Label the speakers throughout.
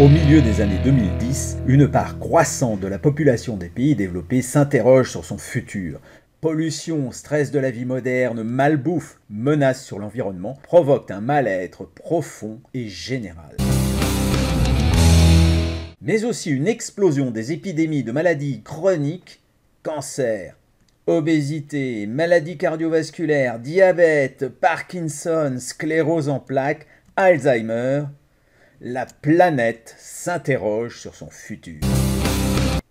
Speaker 1: Au milieu des années 2010, une part croissante de la population des pays développés s'interroge sur son futur. Pollution, stress de la vie moderne, malbouffe, menaces sur l'environnement provoquent un mal-être profond et général. Mais aussi une explosion des épidémies de maladies chroniques, cancer, obésité, maladies cardiovasculaires, diabète, Parkinson, sclérose en plaques, Alzheimer. La planète s'interroge sur son futur.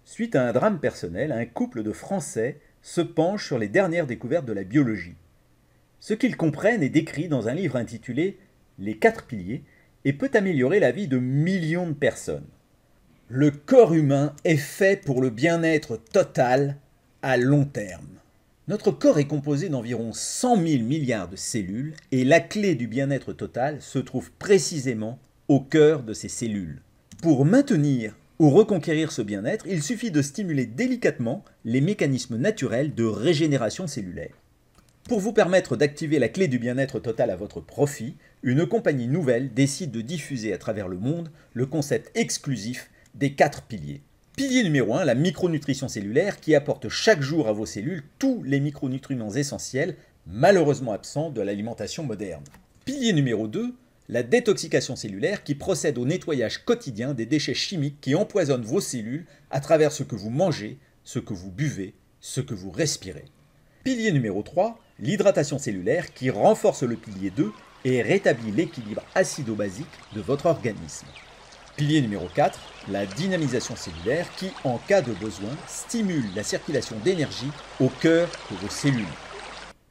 Speaker 1: Suite à un drame personnel, un couple de Français se penche sur les dernières découvertes de la biologie. Ce qu'ils comprennent est décrit dans un livre intitulé « Les 4 piliers » et peut améliorer la vie de millions de personnes. Le corps humain est fait pour le bien-être total à long terme. Notre corps est composé d'environ 100 000 milliards de cellules et la clé du bien-être total se trouve précisément au cœur de ces cellules. Pour maintenir ou reconquérir ce bien-être, il suffit de stimuler délicatement les mécanismes naturels de régénération cellulaire. Pour vous permettre d'activer la clé du bien-être total à votre profit, une compagnie nouvelle décide de diffuser à travers le monde le concept exclusif des 4 piliers. Pilier numéro 1, la micronutrition cellulaire qui apporte chaque jour à vos cellules tous les micronutriments essentiels, malheureusement absents de l'alimentation moderne. Pilier numéro 2, la détoxication cellulaire qui procède au nettoyage quotidien des déchets chimiques qui empoisonnent vos cellules à travers ce que vous mangez, ce que vous buvez, ce que vous respirez. Pilier numéro 3, l'hydratation cellulaire qui renforce le pilier 2 et rétablit l'équilibre acido-basique de votre organisme. Pilier numéro 4, la dynamisation cellulaire qui, en cas de besoin, stimule la circulation d'énergie au cœur de vos cellules.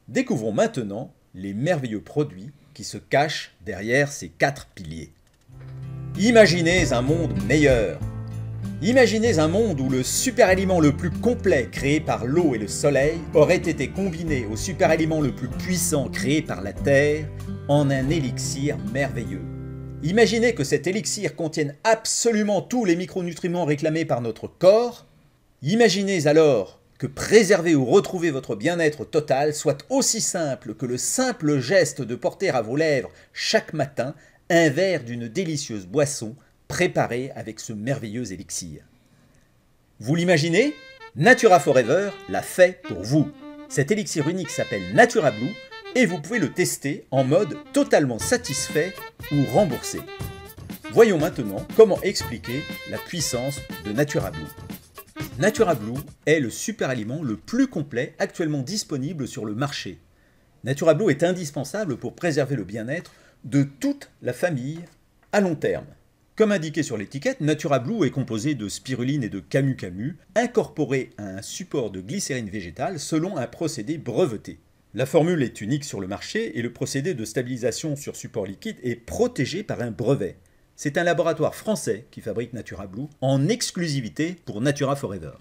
Speaker 1: Découvrons maintenant les merveilleux produits qui se cachent derrière ces 4 piliers. Imaginez un monde meilleur. Imaginez un monde où le super-aliment le plus complet créé par l'eau et le soleil aurait été combiné au super-aliment le plus puissant créé par la Terre en un élixir merveilleux. Imaginez que cet élixir contienne absolument tous les micronutriments réclamés par notre corps. Imaginez alors que préserver ou retrouver votre bien-être total soit aussi simple que le simple geste de porter à vos lèvres chaque matin un verre d'une délicieuse boisson préparée avec ce merveilleux élixir. Vous l'imaginez? Natura Forever l'a fait pour vous. Cet élixir unique s'appelle Natura Blue et vous pouvez le tester en mode totalement satisfait ou remboursé. Voyons maintenant comment expliquer la puissance de Natura Blue. Natura Blue est le super-aliment le plus complet actuellement disponible sur le marché. Natura Blue est indispensable pour préserver le bien-être de toute la famille à long terme. Comme indiqué sur l'étiquette, Natura Blue est composé de spiruline et de camu-camu, incorporés à un support de glycérine végétale selon un procédé breveté. La formule est unique sur le marché et le procédé de stabilisation sur support liquide est protégé par un brevet. C'est un laboratoire français qui fabrique Natura Blue en exclusivité pour Natura Forever.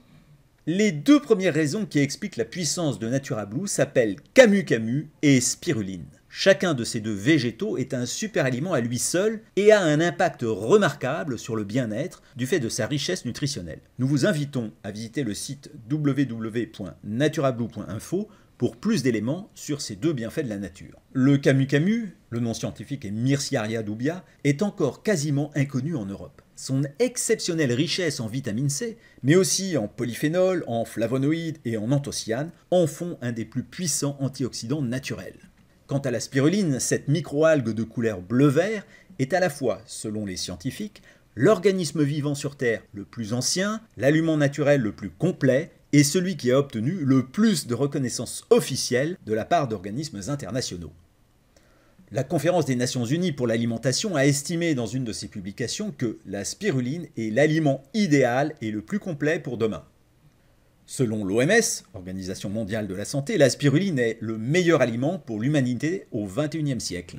Speaker 1: Les 2 premières raisons qui expliquent la puissance de Natura Blue s'appellent camu-camu et spiruline. Chacun de ces 2 végétaux est un super aliment à lui seul et a un impact remarquable sur le bien-être du fait de sa richesse nutritionnelle. Nous vous invitons à visiter le site www.naturablue.info pour plus d'éléments sur ces 2 bienfaits de la nature. Le camu-camu, le nom scientifique est Myrsiaria dubia, est encore quasiment inconnu en Europe. Son exceptionnelle richesse en vitamine C, mais aussi en polyphénol, en flavonoïdes et en anthocyanes, en font un des plus puissants antioxydants naturels. Quant à la spiruline, cette microalgue de couleur bleu-vert est à la fois, selon les scientifiques, l'organisme vivant sur Terre le plus ancien, l'aliment naturel le plus complet, et celui qui a obtenu le plus de reconnaissance officielle de la part d'organismes internationaux. La Conférence des Nations Unies pour l'alimentation a estimé dans une de ses publications que la spiruline est l'aliment idéal et le plus complet pour demain. Selon l'OMS, Organisation mondiale de la santé, la spiruline est le meilleur aliment pour l'humanité au XXIe siècle.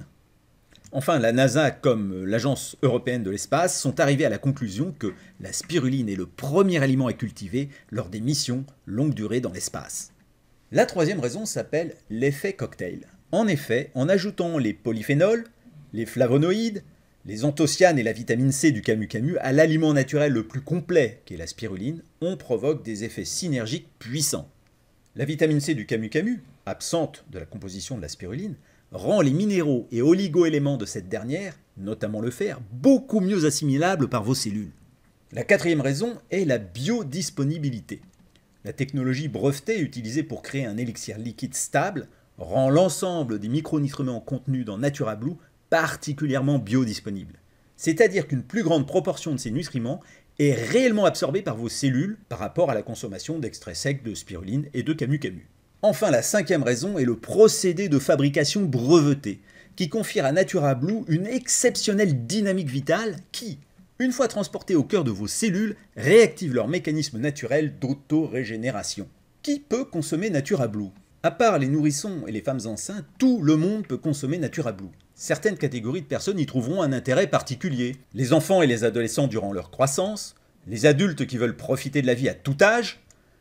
Speaker 1: Enfin, la NASA comme l'Agence européenne de l'espace sont arrivés à la conclusion que la spiruline est le premier aliment à cultiver lors des missions longue durée dans l'espace. La 3e raison s'appelle l'effet cocktail. En effet, en ajoutant les polyphénols, les flavonoïdes, les anthocyanes et la vitamine C du camu-camu à l'aliment naturel le plus complet qu'est la spiruline, on provoque des effets synergiques puissants. La vitamine C du camu-camu, absente de la composition de la spiruline, rend les minéraux et oligo-éléments de cette dernière notamment le fer, beaucoup mieux assimilable par vos cellules. La quatrième raison est la biodisponibilité. La technologie brevetée utilisée pour créer un élixir liquide stable rend l'ensemble des micronutriments contenus dans NaturaBlue particulièrement biodisponibles. C'est-à-dire qu'une plus grande proportion de ces nutriments est réellement absorbée par vos cellules par rapport à la consommation d'extraits secs de spiruline et de camu-camu. Enfin, la cinquième raison est le procédé de fabrication breveté, qui confère à NaturaBlue une exceptionnelle dynamique vitale qui, une fois transportée au cœur de vos cellules, réactive leur mécanisme naturel d'auto-régénération. Qui peut consommer NaturaBlue? À part les nourrissons et les femmes enceintes, tout le monde peut consommer NaturaBlue. Certaines catégories de personnes y trouveront un intérêt particulier. Les enfants et les adolescents durant leur croissance, les adultes qui veulent profiter de la vie à tout âge,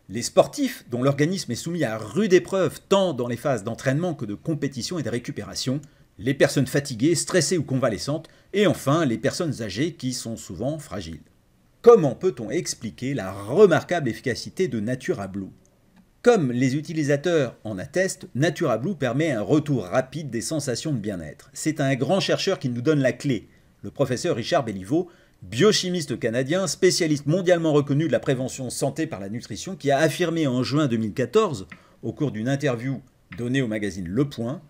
Speaker 1: les sportifs dont l'organisme est soumis à rude épreuve tant dans les phases d'entraînement que de compétition et de récupération, les personnes fatiguées, stressées ou convalescentes, et enfin les personnes âgées qui sont souvent fragiles. Comment peut-on expliquer la remarquable efficacité de NaturaBlue? Comme les utilisateurs en attestent, NaturaBlue permet un retour rapide des sensations de bien-être. C'est un grand chercheur qui nous donne la clé, le professeur Richard Béliveau, biochimiste canadien, spécialiste mondialement reconnu de la prévention santé par la nutrition, qui a affirmé en juin 2014, au cours d'une interview donnée au magazine Le Point,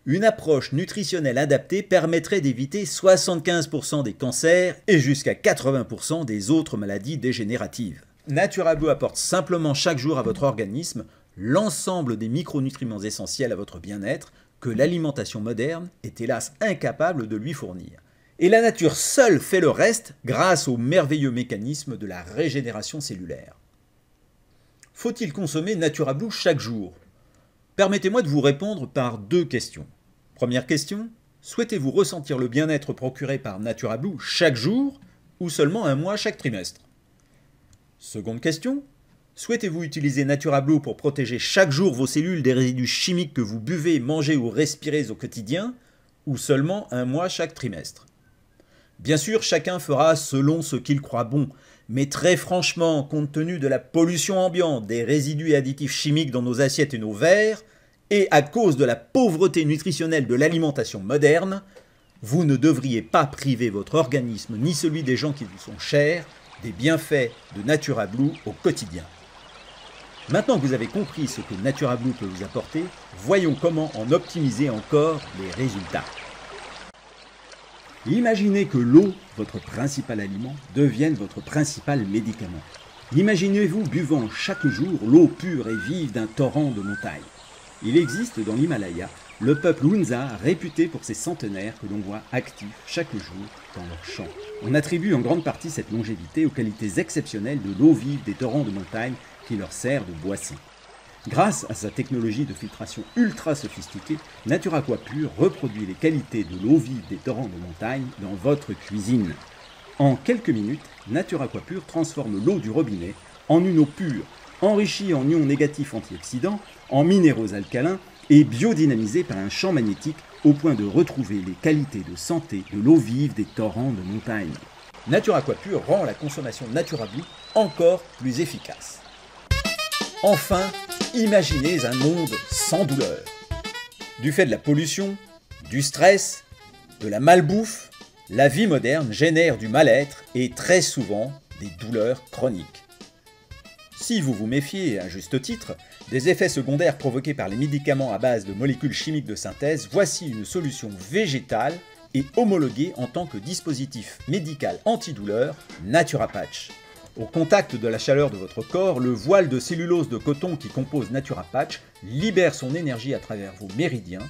Speaker 1: une approche nutritionnelle adaptée permettrait d'éviter 75% des cancers et jusqu'à 80% des autres maladies dégénératives. NaturaBlue apporte simplement chaque jour à votre organisme l'ensemble des micronutriments essentiels à votre bien-être que l'alimentation moderne est hélas incapable de lui fournir. Et la nature seule fait le reste grâce au merveilleux mécanisme de la régénération cellulaire. Faut-il consommer NaturaBlue chaque jour? Permettez-moi de vous répondre par deux questions. Première question, souhaitez-vous ressentir le bien-être procuré par NaturaBlue chaque jour ou seulement un mois chaque trimestre? Seconde question, souhaitez-vous utiliser NaturaBlue pour protéger chaque jour vos cellules des résidus chimiques que vous buvez, mangez ou respirez au quotidien ou seulement un mois chaque trimestre? Bien sûr, chacun fera selon ce qu'il croit bon, mais très franchement, compte tenu de la pollution ambiante, des résidus et additifs chimiques dans nos assiettes et nos verres, et à cause de la pauvreté nutritionnelle de l'alimentation moderne, vous ne devriez pas priver votre organisme ni celui des gens qui vous sont chers des bienfaits de NaturaBlue au quotidien. Maintenant que vous avez compris ce que NaturaBlue peut vous apporter, voyons comment en optimiser encore les résultats. Imaginez que l'eau, votre principal aliment, devienne votre principal médicament. Imaginez-vous buvant chaque jour l'eau pure et vive d'un torrent de montagne. Il existe dans l'Himalaya le peuple Hunza, réputé pour ses centenaires que l'on voit actifs chaque jour dans leurs champs. On attribue en grande partie cette longévité aux qualités exceptionnelles de l'eau vive des torrents de montagne qui leur sert de boisson. Grâce à sa technologie de filtration ultra sophistiquée, NaturaQuA Pure reproduit les qualités de l'eau vive des torrents de montagne dans votre cuisine. En quelques minutes, NaturaQuA Pure transforme l'eau du robinet en une eau pure, enrichie en ions négatifs antioxydants, en minéraux alcalins et biodynamisée par un champ magnétique au point de retrouver les qualités de santé de l'eau vive des torrents de montagne. NaturaQuA Pure rend la consommation de NaturaBlue encore plus efficace. Enfin, imaginez un monde sans douleur. Du fait de la pollution, du stress, de la malbouffe, la vie moderne génère du mal-être et très souvent des douleurs chroniques. Si vous vous méfiez, à juste titre, des effets secondaires provoqués par les médicaments à base de molécules chimiques de synthèse, voici une solution végétale et homologuée en tant que dispositif médical antidouleur, NaturaPatch. Au contact de la chaleur de votre corps, le voile de cellulose de coton qui compose NaturaPatch libère son énergie à travers vos méridiens.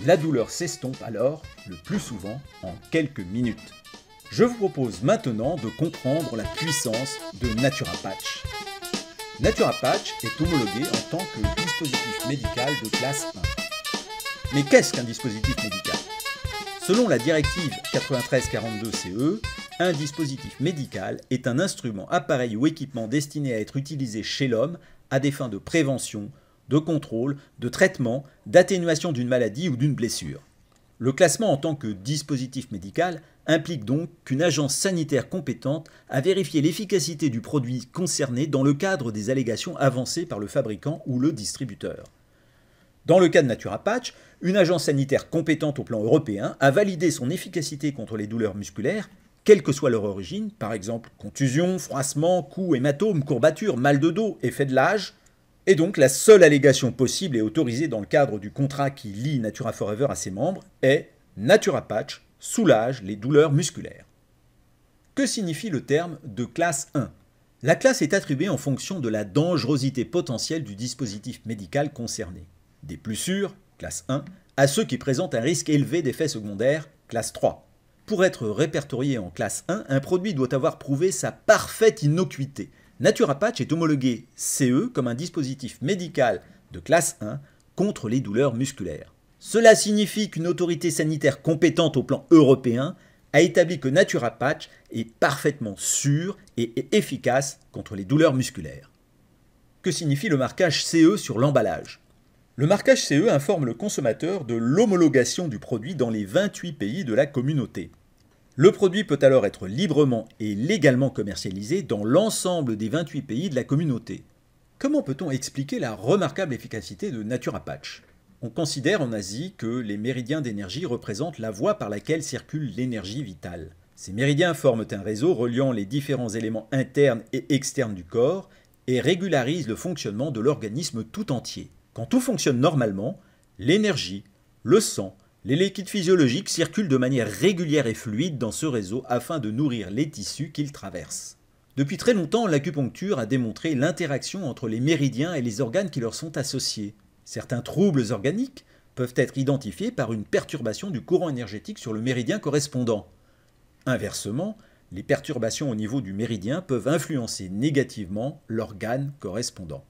Speaker 1: La douleur s'estompe alors, le plus souvent, en quelques minutes. Je vous propose maintenant de comprendre la puissance de NaturaPatch. NaturaPatch est homologué en tant que dispositif médical de classe 1. Mais qu'est-ce qu'un dispositif médical? Selon la directive 9342/CE, un dispositif médical est un instrument, appareil ou équipement destiné à être utilisé chez l'homme à des fins de prévention, de contrôle, de traitement, d'atténuation d'une maladie ou d'une blessure. Le classement en tant que dispositif médical implique donc qu'une agence sanitaire compétente a vérifié l'efficacité du produit concerné dans le cadre des allégations avancées par le fabricant ou le distributeur. Dans le cas de NaturaPatch, une agence sanitaire compétente au plan européen a validé son efficacité contre les douleurs musculaires, quelle que soit leur origine, par exemple contusion, froissement, coups, hématomes, courbatures, mal de dos, effet de l'âge. Et donc la seule allégation possible et autorisée dans le cadre du contrat qui lie Natura Forever à ses membres est « NaturaPatch soulage les douleurs musculaires ». Que signifie le terme de classe 1 ? La classe est attribuée en fonction de la dangerosité potentielle du dispositif médical concerné. Des plus sûrs, classe 1, à ceux qui présentent un risque élevé d'effets secondaires, classe 3. Pour être répertorié en classe 1, un produit doit avoir prouvé sa parfaite innocuité. NaturaPatch est homologué CE comme un dispositif médical de classe 1 contre les douleurs musculaires. Cela signifie qu'une autorité sanitaire compétente au plan européen a établi que NaturaPatch est parfaitement sûr et efficace contre les douleurs musculaires. Que signifie le marquage CE sur l'emballage ? Le marquage CE informe le consommateur de l'homologation du produit dans les 28 pays de la communauté. Le produit peut alors être librement et légalement commercialisé dans l'ensemble des 28 pays de la communauté. Comment peut-on expliquer la remarquable efficacité de NaturaPatch ? On considère en Asie que les méridiens d'énergie représentent la voie par laquelle circule l'énergie vitale. Ces méridiens forment un réseau reliant les différents éléments internes et externes du corps et régularisent le fonctionnement de l'organisme tout entier. Quand tout fonctionne normalement, l'énergie, le sang, les liquides physiologiques circulent de manière régulière et fluide dans ce réseau afin de nourrir les tissus qu'ils traversent. Depuis très longtemps, l'acupuncture a démontré l'interaction entre les méridiens et les organes qui leur sont associés. Certains troubles organiques peuvent être identifiés par une perturbation du courant énergétique sur le méridien correspondant. Inversement, les perturbations au niveau du méridien peuvent influencer négativement l'organe correspondant.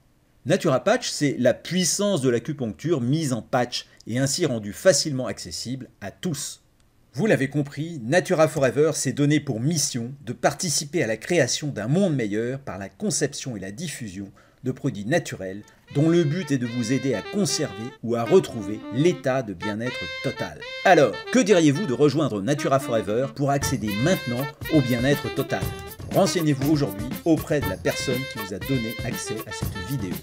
Speaker 1: NaturaPatch, c'est la puissance de l'acupuncture mise en patch et ainsi rendue facilement accessible à tous. Vous l'avez compris, Natura Forever s'est donné pour mission de participer à la création d'un monde meilleur par la conception et la diffusion de produits naturels dont le but est de vous aider à conserver ou à retrouver l'état de bien-être total. Alors, que diriez-vous de rejoindre Natura Forever pour accéder maintenant au bien-être total ? Renseignez-vous aujourd'hui auprès de la personne qui vous a donné accès à cette vidéo.